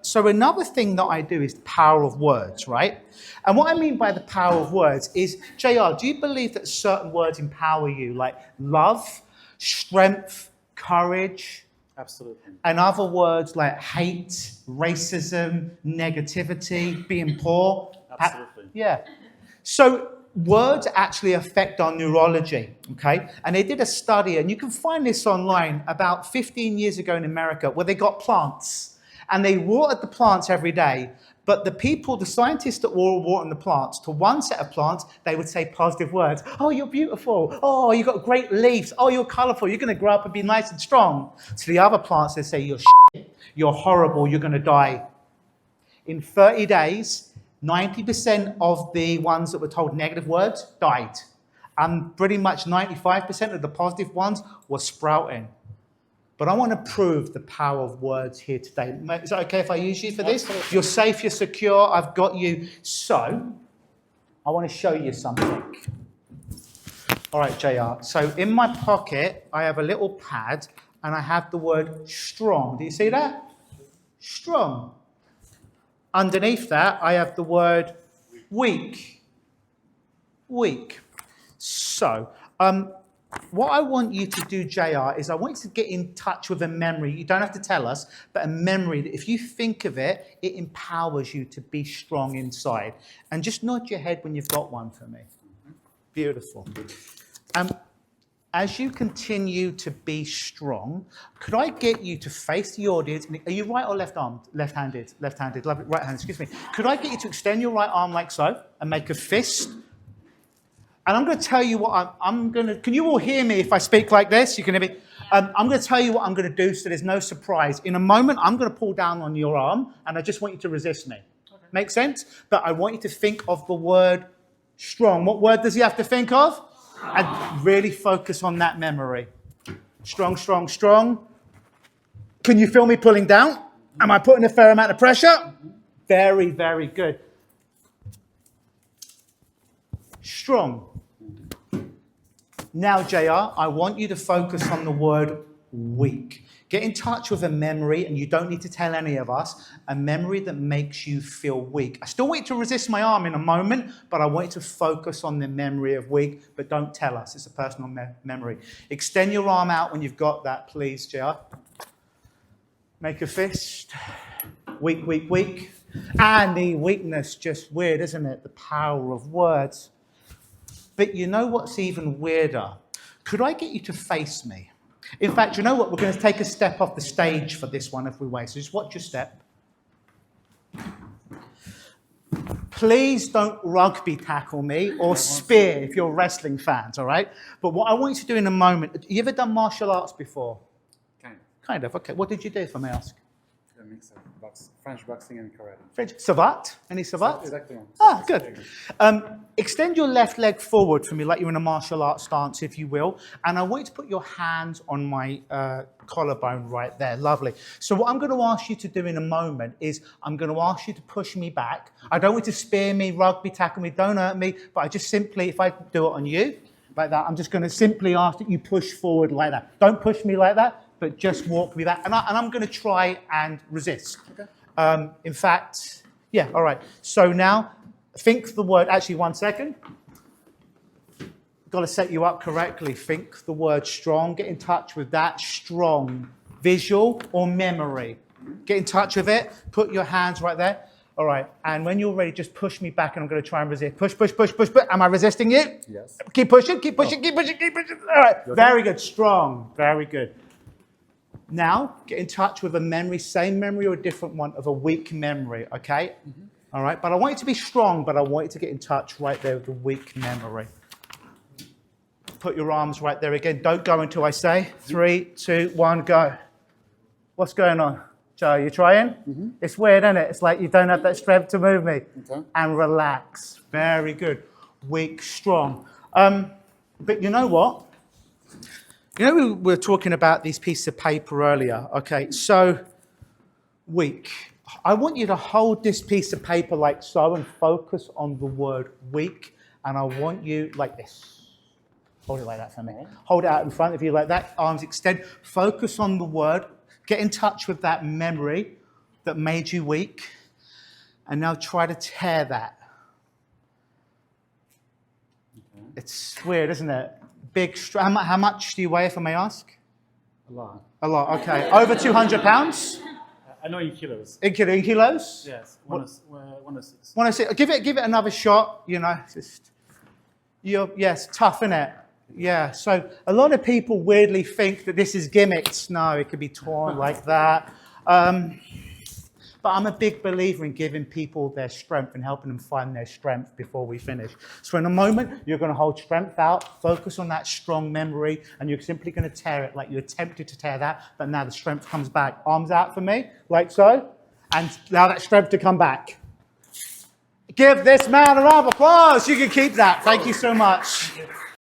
So another thing that I do is the power of words, right? And what I mean by the power of words is, JR, do you believe that certain words empower you, like love, strength, courage? Absolutely. And other words like hate, racism, negativity, being poor? Absolutely. Yeah. So words actually affect our neurology, okay? And they did a study, and you can find this online, about 15 years ago in America, where they got plants. And they watered the plants every day. But the scientists that were watering the plants, to one set of plants, they would say positive words. Oh, you're beautiful. Oh, you've got great leaves. Oh, you're colorful. You're going to grow up and be nice and strong. To the other plants, they say, you're shit. You're horrible. You're going to die. In 30 days, 90% of the ones that were told negative words died. And pretty much 95% of the positive ones were sprouting. But I want to prove the power of words here today. Is that okay if I use you for this? Absolutely. You're safe, you're secure, I've got you. So, I want to show you something. All right, JR. So, in my pocket, I have a little pad, and I have the word strong. Do you see that? Strong. Underneath that, I have the word weak. Weak. So, what I want you to do, JR, is I want you to get in touch with a memory. You don't have to tell us, but a memory that if you think of it, it empowers you to be strong inside. And just nod your head when you've got one for me. Beautiful. As you continue to be strong, could I get you to face the audience? Are you right or left-armed? Left-handed. Left-handed. Right-handed, excuse me. Could I get you to extend your right arm like so and make a fist? And I'm going to tell you what I'm going to... Can you all hear me if I speak like this? You can hear me? I'm going to tell you what I'm going to do so there's no surprise. In a moment, I'm going to pull down on your arm, and I just want you to resist me. Okay. Make sense? But I want you to think of the word strong. What word does he have to think of? And really focus on that memory. Strong, strong, strong. Can you feel me pulling down? Am I putting a fair amount of pressure? Very, very good. Strong. Now, JR, I want you to focus on the word weak. Get in touch with a memory, and you don't need to tell any of us, a memory that makes you feel weak. I still want you to resist my arm in a moment, but I want you to focus on the memory of weak, but don't tell us. It's a personal memory. Extend your arm out when you've got that, please, JR. Make a fist. Weak, weak, weak. And the weakness, just weird, isn't it? The power of words. But you know what's even weirder? Could I get you to face me? In fact, you know what? We're going to take a step off the stage for this one if we wait. So just watch your step. Please don't rugby tackle me or spear if you're wrestling fans, all right? But what I want you to do in a moment, you ever done martial arts before? Kind of, okay. What did you do, if I may ask? A mix of French boxing and karate. French, savate? Any savate? Exactly. Ah, good. Extend your left leg forward for me, like you're in a martial arts stance, if you will. And I want you to put your hands on my collarbone right there. Lovely. So what I'm going to ask you to do in a moment is I'm going to ask you to push me back. I don't want you to spear me, rugby tackle me, don't hurt me. But I just simply, if I do it on you, like that, I'm just going to simply ask that you push forward like that. Don't push me like that, but just walk me back. And I'm going to try and resist. Okay. In fact, yeah, all right. So now, think the word, actually 1 second. Got to set you up correctly. Think the word strong. Get in touch with that strong. Visual or memory. Get in touch with it. Put your hands right there. All right. And when you're ready, just push me back and I'm going to try and resist. Push, push, push, push, push. Am I resisting you? Yes. Keep pushing, keep pushing, keep pushing, keep pushing. All right. Okay. Very good. Strong. Very good. Now, get in touch with a memory, same memory or a different one of a weak memory, okay? Mm-hmm. All right, but I want you to be strong, but I want you to get in touch right there with the weak memory. Put your arms right there again. Don't go until I say 3, 2, 1, go. What's going on? Joe, you trying? Mm-hmm. It's weird, isn't it? It's like you don't have that strength to move me. Okay. And relax. Very good. Weak, strong. But you know what? You know, we were talking about these pieces of paper earlier, okay? So, weak. I want you to hold this piece of paper like so and focus on the word weak. And I want you like this. Hold it like that for me. Hold it out in front of you like that. Arms extend. Focus on the word. Get in touch with that memory. that made you weak. And now try to tear that. Okay. It's weird, isn't it? Big, how much do you weigh, if I may ask? A lot. A lot, okay. Over 200 pounds? I know in kilos. In kilos? Yes, 106. 106. Give it another shot, you know. Yes, tough, innit? Yeah, so a lot of people weirdly think that this is gimmicks. No, it could be torn like that. But I'm a big believer in giving people their strength and helping them find their strength before we finish. So in a moment, you're going to hold strength out, focus on that strong memory, and you're simply going to tear it like you attempted to tear that, but now the strength comes back. Arms out for me, like so, and allow that strength to come back. Give this man a round of applause. You can keep that. Thank you so much.